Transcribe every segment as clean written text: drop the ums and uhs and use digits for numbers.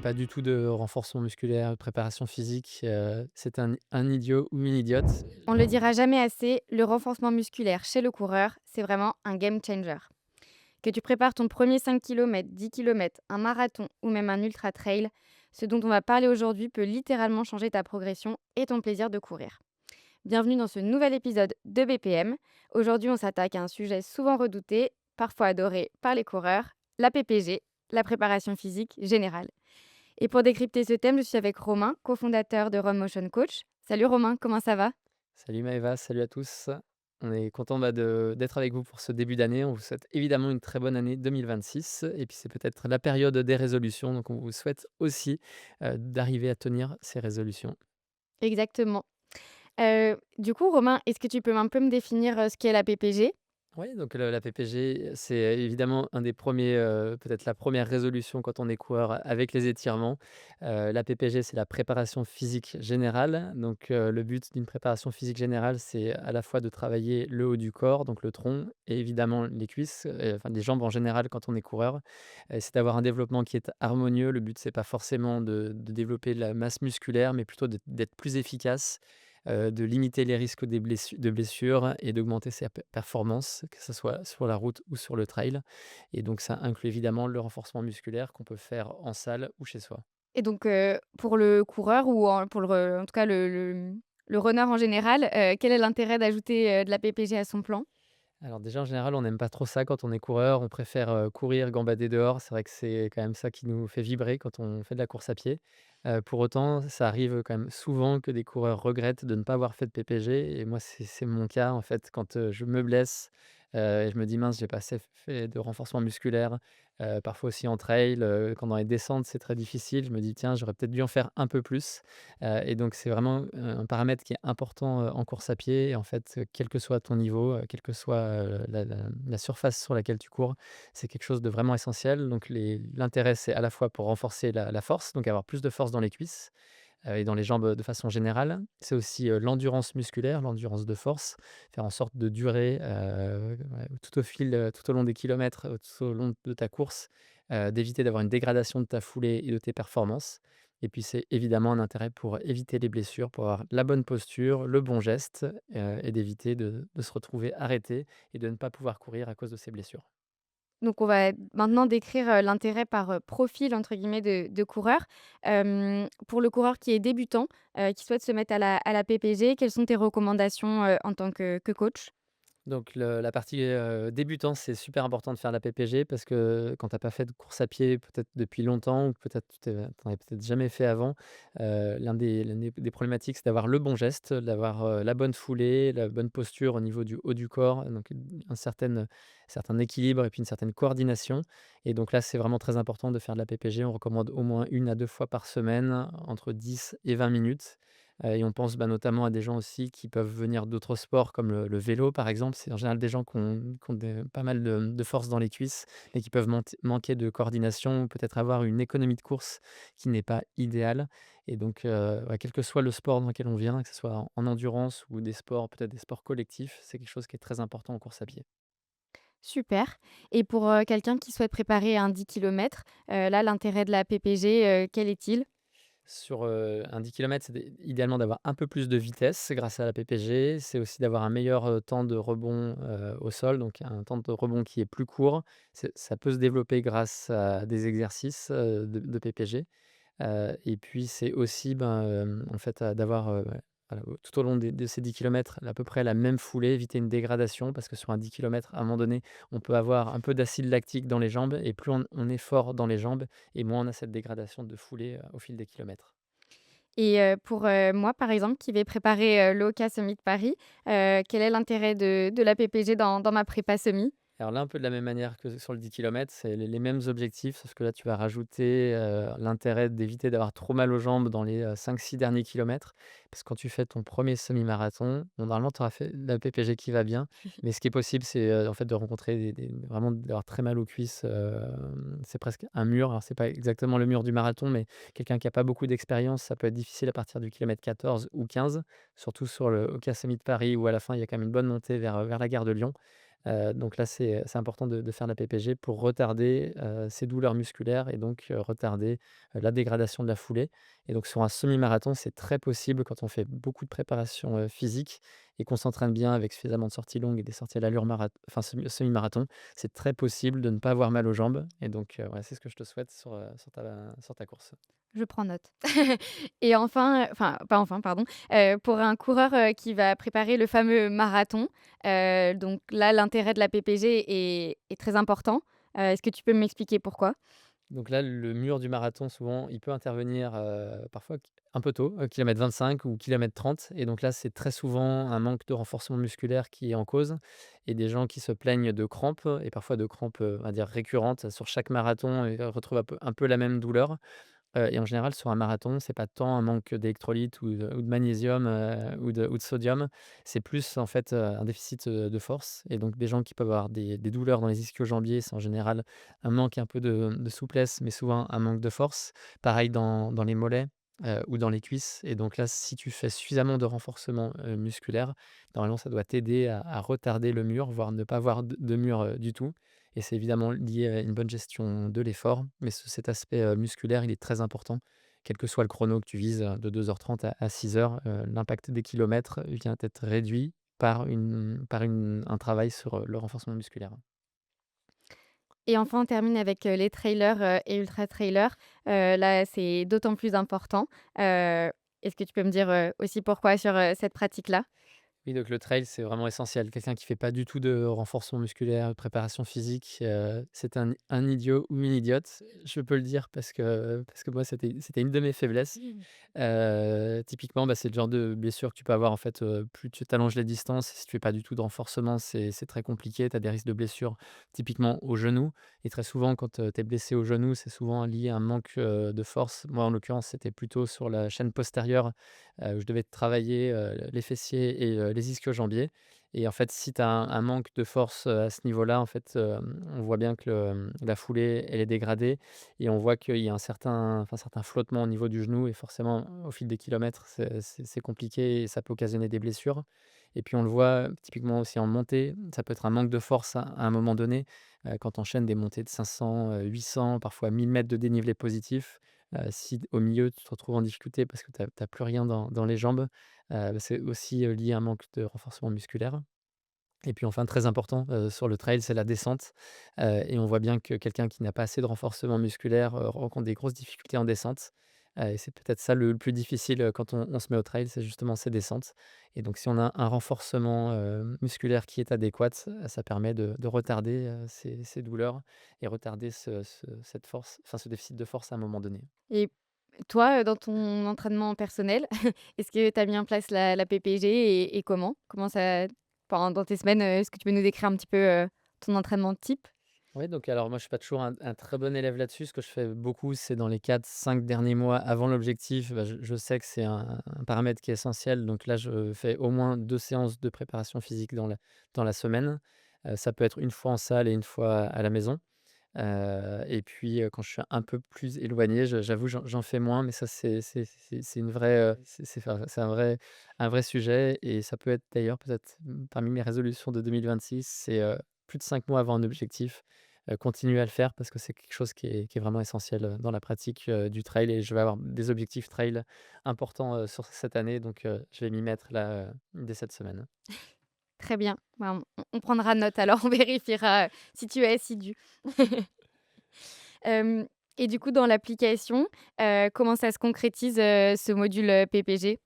pas du tout de renforcement musculaire, de préparation physique, c'est un idiot ou une idiote. On le dira jamais assez, le renforcement musculaire chez le coureur, c'est vraiment un game changer. Que tu prépares ton premier 5 km, 10 km, un marathon ou même un ultra trail, ce dont on va parler aujourd'hui peut littéralement changer ta progression et ton plaisir de courir. Bienvenue dans ce nouvel épisode de BPM. Aujourd'hui, on s'attaque à un sujet souvent redouté, parfois adoré par les coureurs, la PPG, la préparation physique générale. Et pour décrypter ce thème, je suis avec Romain, cofondateur de Run Motion Coach. Salut Romain, comment ça va? Salut Maëva, salut à tous. On est content, d'être avec vous pour ce début d'année. On vous souhaite évidemment une très bonne année 2026 et puis c'est peut-être la période des résolutions, donc on vous souhaite aussi, d'arriver à tenir ces résolutions. Exactement. Du coup, Romain, est-ce que tu peux un peu me définir ce qu'est la PPG? Oui, donc le la PPG, c'est évidemment un des premiers, peut-être la première résolution quand on est coureur avec les étirements. La PPG, c'est la préparation physique générale. Donc, le but d'une préparation physique générale, c'est à la fois de travailler le haut du corps, donc le tronc et évidemment les cuisses, enfin les jambes en général quand on est coureur. C'est d'avoir un développement qui est harmonieux. Le but, c'est pas forcément de développer de la masse musculaire, mais plutôt d'être plus efficace, de limiter les risques de blessures et d'augmenter ses performances, que ce soit sur la route ou sur le trail. Et donc ça inclut évidemment le renforcement musculaire qu'on peut faire en salle ou chez soi. Et donc, pour le coureur ou pour en tout cas le runner en général, quel est l'intérêt d'ajouter, de la PPG à son plan? Alors déjà, en général, on n'aime pas trop ça quand on est coureur. On préfère, courir, gambader dehors. C'est vrai que c'est quand même ça qui nous fait vibrer quand on fait de la course à pied. Pour autant, ça arrive quand même souvent que des coureurs regrettent de ne pas avoir fait de PPG et moi, c'est mon cas, en fait, quand, je me blesse, et je me dis: «Mince, j'ai pas assez fait de renforcement musculaire». Parfois aussi en trail, quand dans les descentes, c'est très difficile, je me dis: «Tiens, j'aurais peut-être dû en faire un peu plus». Et donc c'est vraiment, un paramètre qui est important, en course à pied et en fait, quel que soit ton niveau, quelle que soit, la surface sur laquelle tu cours, c'est quelque chose de vraiment essentiel. Donc l'intérêt, c'est à la fois pour renforcer la force, donc avoir plus de force dans les cuisses, et dans les jambes, de façon générale. C'est aussi, l'endurance musculaire, l'endurance de force, faire en sorte de durer, ouais, tout au long des kilomètres, tout au long de ta course, d'éviter d'avoir une dégradation de ta foulée et de tes performances. Et puis c'est évidemment un intérêt pour éviter les blessures, pour avoir la bonne posture, le bon geste, et d'éviter de se retrouver arrêté et de ne pas pouvoir courir à cause de ces blessures. Donc on va maintenant décrire, l'intérêt par, «profil» entre guillemets de coureur. Pour le coureur qui est débutant, qui souhaite se mettre à la PPG, quelles sont tes recommandations, en tant que coach? Donc la partie, débutant, c'est super important de faire la PPG parce que quand tu as pas fait de course à pied peut-être depuis longtemps ou peut-être tu en avais peut-être jamais fait avant, l'un des problématiques, c'est d'avoir le bon geste, d'avoir, la bonne foulée, la bonne posture au niveau du haut du corps, donc certain équilibre et puis une certaine coordination et donc là, c'est vraiment très important de faire de la PPG. On recommande au moins 1 à 2 fois par semaine, entre 10 et 20 minutes. Et on pense, notamment à des gens aussi qui peuvent venir d'autres sports comme le vélo par exemple. C'est en général des gens qui ont pas mal de force dans les cuisses et qui peuvent manquer de coordination ou peut-être avoir une économie de course qui n'est pas idéale et donc ouais, quel que soit le sport dans lequel on vient, que ce soit en endurance ou des sports peut-être des sports collectifs, c'est quelque chose qui est très important en course à pied. Super. Et pour, quelqu'un qui souhaite préparer un 10 kilomètres, là l'intérêt de la PPG, quel est-il? Sur, un 10 kilomètres, c'est idéalement d'avoir un peu plus de vitesse grâce à la PPG. C'est aussi d'avoir un meilleur, temps de rebond, au sol, donc un temps de rebond qui est plus court. Ça peut se développer grâce à des exercices, de PPG. Et puis c'est aussi, en fait, d'avoir, ouais, voilà, tout au long de ces 10 kilomètres, à peu près la même foulée, éviter une dégradation parce que sur un 10 kilomètres, à un moment donné, on peut avoir un peu d'acide lactique dans les jambes et plus on est fort dans les jambes et moins on a cette dégradation de foulée, au fil des kilomètres. Et pour, moi, par exemple, qui vais préparer, le Hoka Summit Paris, quel est l'intérêt de la PPG dans ma prépa semi? Alors là, un peu de la même manière que sur le 10 kilomètres, c'est les mêmes objectifs, sauf que là, tu vas rajouter, l'intérêt d'éviter d'avoir trop mal aux jambes dans les, 5-6 derniers kilomètres. Parce que quand tu fais ton premier semi-marathon, bon, normalement, tu auras fait la PPG qui va bien, mais ce qui est possible, c'est, en fait, de rencontrer des vraiment d'avoir très mal aux cuisses, c'est presque un mur. Alors c'est pas exactement le mur du marathon, mais quelqu'un qui a pas beaucoup d'expérience, ça peut être difficile à partir du kilomètre 14 ou 15, surtout sur le Hoka Summit Paris où à la fin, il y a quand même une bonne montée vers la gare de Lyon. Donc là, c'est important de faire la PPG pour retarder, ces douleurs musculaires et donc retarder, la dégradation de la foulée et donc sur un semi-marathon, c'est très possible quand on fait beaucoup de préparation, physique et qu'on s'entraîne bien avec suffisamment de sorties longues et des sorties à l'allure enfin semi-marathon, c'est très possible de ne pas avoir mal aux jambes et donc ouais, c'est ce que je te souhaite sur ta course. Je prends note. Et enfin, enfin, pas enfin, pardon, pour un coureur, qui va préparer le fameux marathon, donc là, l'intérêt de la PPG est très important. Est-ce que tu peux m'expliquer pourquoi? Donc là, le mur du marathon, souvent, il peut intervenir, parfois un peu tôt, kilomètre 25 ou kilomètre 30 et donc là, c'est très souvent un manque de renforcement musculaire qui est en cause et des gens qui se plaignent de crampes et parfois de crampes, on va dire récurrentes sur chaque marathon et retrouvent un peu la même douleur. Et en général, sur un marathon, c'est pas tant un manque d'électrolytes ou de magnésium, ou de sodium. C'est plus, en fait, un déficit, de force et donc des gens qui peuvent avoir des douleurs dans les ischio-jambiers, c'est en général un manque un peu de souplesse, mais souvent un manque de force. Pareil dans les mollets, ou dans les cuisses et donc là, si tu fais suffisamment de renforcement, musculaire, normalement, ça doit t'aider à retarder le mur, voire ne pas avoir de mur, du tout et c'est évidemment lié à une bonne gestion de l'effort, mais cet aspect, musculaire, il est très important. Quel que soit le chrono que tu vises, de 2h30 à 6h, l'impact des kilomètres vient être réduit par un travail sur, le renforcement musculaire. Et enfin, on termine avec, les trailers, et ultra trailers. Là, c'est d'autant plus important. Est-ce que tu peux me dire, aussi pourquoi sur, cette pratique-là? Oui, donc le trail, c'est vraiment essentiel. Quelqu'un qui fait pas du tout de renforcement musculaire, de préparation physique, c'est un idiot ou une idiote. Je peux le dire parce que moi, c'était une de mes faiblesses. Typiquement, bah, c'est le genre de blessure que tu peux avoir, en fait, plus tu allonges les distances, si tu fais pas du tout de renforcement, c'est très compliqué. Tu as des risques de blessures, typiquement au genou et très souvent, quand, tu es blessé au genou, c'est souvent lié à un manque, de force. Moi, en l'occurrence, c'était plutôt sur la chaîne postérieure, où je devais travailler, les fessiers et les ischio-jambiers et en fait, si tu as un manque de force, à ce niveau-là, en fait, on voit bien que la foulée, elle est dégradée et on voit qu'il y a un certain flottement au niveau du genou et forcément, au fil des kilomètres, c'est compliqué et ça peut occasionner des blessures et puis on le voit typiquement aussi en montée, ça peut être un manque de force à un moment donné, quand tu enchaînes des montées de 500, 800, parfois 1000 mètres de dénivelé positif. Si au milieu, tu te retrouves en difficulté parce que tu as plus rien dans les jambes, bah, c'est aussi, lié à un manque de renforcement musculaire. Et puis enfin, très important, sur le trail, c'est la descente, et on voit bien que quelqu'un qui n'a pas assez de renforcement musculaire, rencontre des grosses difficultés en descente, et c'est peut-être ça le plus difficile, quand on se met au trail, c'est justement ces descentes et donc si on a un renforcement, musculaire qui est adéquat, ça permet de retarder, ces douleurs et retarder cette force, enfin ce déficit de force à un moment donné. Et toi, dans ton entraînement personnel, est-ce que tu as mis en place la PPG et comment? Comment ça pendant tes semaines, est-ce que tu peux nous décrire un petit peu, ton entraînement type? Oui, donc alors moi je suis pas toujours un très bon élève là-dessus. Ce que je fais beaucoup, c'est dans les 4 5 derniers mois avant l'objectif, bah, je sais que c'est un paramètre qui est essentiel. Donc là, je fais au moins 2 séances de préparation physique dans la semaine. Ça peut être une fois en salle et une fois à la maison. Et puis, quand je suis un peu plus éloigné, j'avoue, j'en fais moins, mais ça, c'est une vraie, c'est un vrai sujet et ça peut être d'ailleurs peut-être, parmi mes résolutions de 2026, c'est, plus de 5 mois avant un objectif, continuer à le faire parce que c'est quelque chose qui est vraiment essentiel, dans la pratique, du trail et je vais avoir des objectifs trail importants, sur cette année donc je vais m'y mettre là, dès cette semaine. Très bien. Ben, on prendra note alors, on vérifiera, si tu es assidu. Hem et du coup, dans l'application, comment ça se concrétise, ce module, PPG?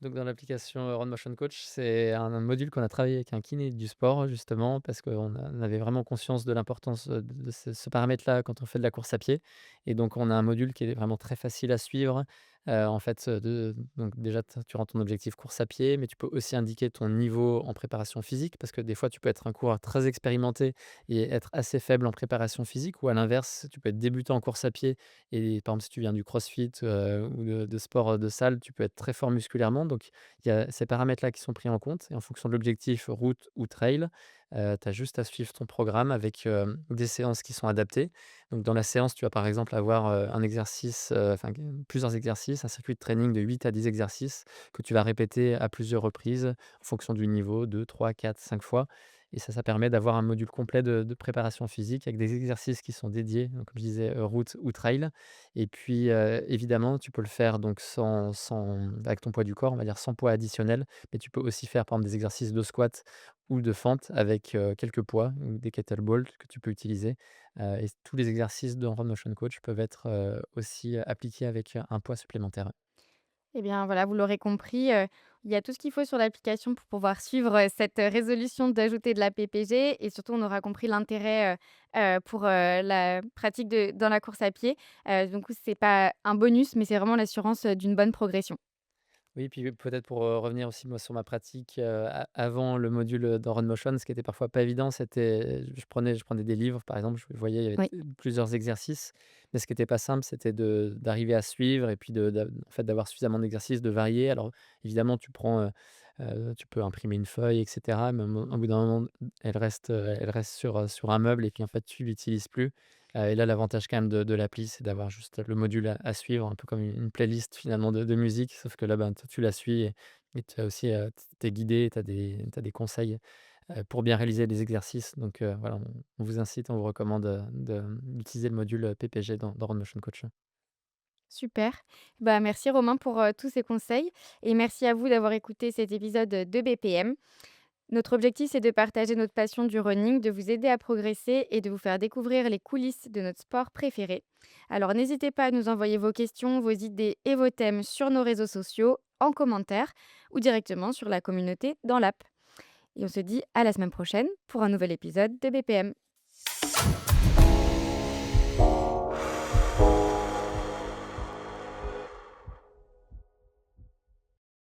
Donc dans l'application, Run Motion Coach, c'est un module qu'on a travaillé avec un kiné du sport justement parce qu'on avait vraiment conscience de l'importance, de ce paramètre-là quand on fait de la course à pied et donc on a un module qui est vraiment très facile à suivre. En fait, donc déjà tu rentres ton objectif course à pied, mais tu peux aussi indiquer ton niveau en préparation physique parce que des fois tu peux être un coureur très expérimenté et être assez faible en préparation physique ou à l'inverse, tu peux être débutant en course à pied et par exemple, si tu viens du crossfit, ou de sport, de salle, tu peux être très fort musculairement. Donc il y a ces paramètres-là qui sont pris en compte et en fonction de l'objectif route ou trail, tu as juste à suivre ton programme avec, des séances qui sont adaptées. Donc dans la séance, tu vas par exemple avoir, un exercice, enfin plusieurs exercices, un circuit de training de 8 à 10 exercices que tu vas répéter à plusieurs reprises en fonction du niveau, 2, 3, 4, 5 fois et ça permet d'avoir un module complet de préparation physique avec des exercices qui sont dédiés, donc comme je disais, route ou trail et puis, évidemment, tu peux le faire donc sans avec ton poids du corps, on va dire sans poids additionnel, mais tu peux aussi faire, par exemple, des exercices de squat ou de fente avec, quelques poids ou des kettlebells que tu peux utiliser, et tous les exercices de Run Motion Coach peuvent être, aussi appliqués avec, un poids supplémentaire. Eh bien, voilà, vous l'aurez compris, il y a tout ce qu'il faut sur l'application pour pouvoir suivre, cette, résolution d'ajouter de la PPG et surtout on aura compris l'intérêt, pour, la pratique de dans la course à pied. Donc c'est pas un bonus, mais c'est vraiment l'assurance, d'une bonne progression. Oui, puis peut-être pour, revenir aussi moi sur ma pratique, a avant le module, dans Run Motion, ce qui était parfois pas évident, c'était je prenais des livres par exemple, je voyais il y avait Oui. plusieurs exercices, mais ce qui était pas simple, c'était d'arriver à suivre et puis en fait d'avoir suffisamment d'exercices, de varier. Alors évidemment tu peux imprimer une feuille et cetera, mais au bout d'un moment, elle reste sur un meuble et puis en fait tu l'utilises plus. Et là, l'avantage quand même de l'appli, c'est d'avoir juste le module à suivre, un peu comme une playlist finalement de musique, sauf que là, ben, toi, tu la suis et tu as aussi, tu es guidé, tu as des conseils, pour bien réaliser les exercices. Donc voilà, on vous incite, on vous recommande, d'utiliser le module, PPG dans Run Motion Coach. Super. Bah, merci Romain pour, tous ces conseils et merci à vous d'avoir écouté cet épisode, de BPM. Notre objectif, c'est de partager notre passion du running, de vous aider à progresser et de vous faire découvrir les coulisses de notre sport préféré. Alors n'hésitez pas à nous envoyer vos questions, vos idées et vos thèmes sur nos réseaux sociaux, en commentaire ou directement sur la communauté dans l'app. Et on se dit à la semaine prochaine pour un nouvel épisode de BPM.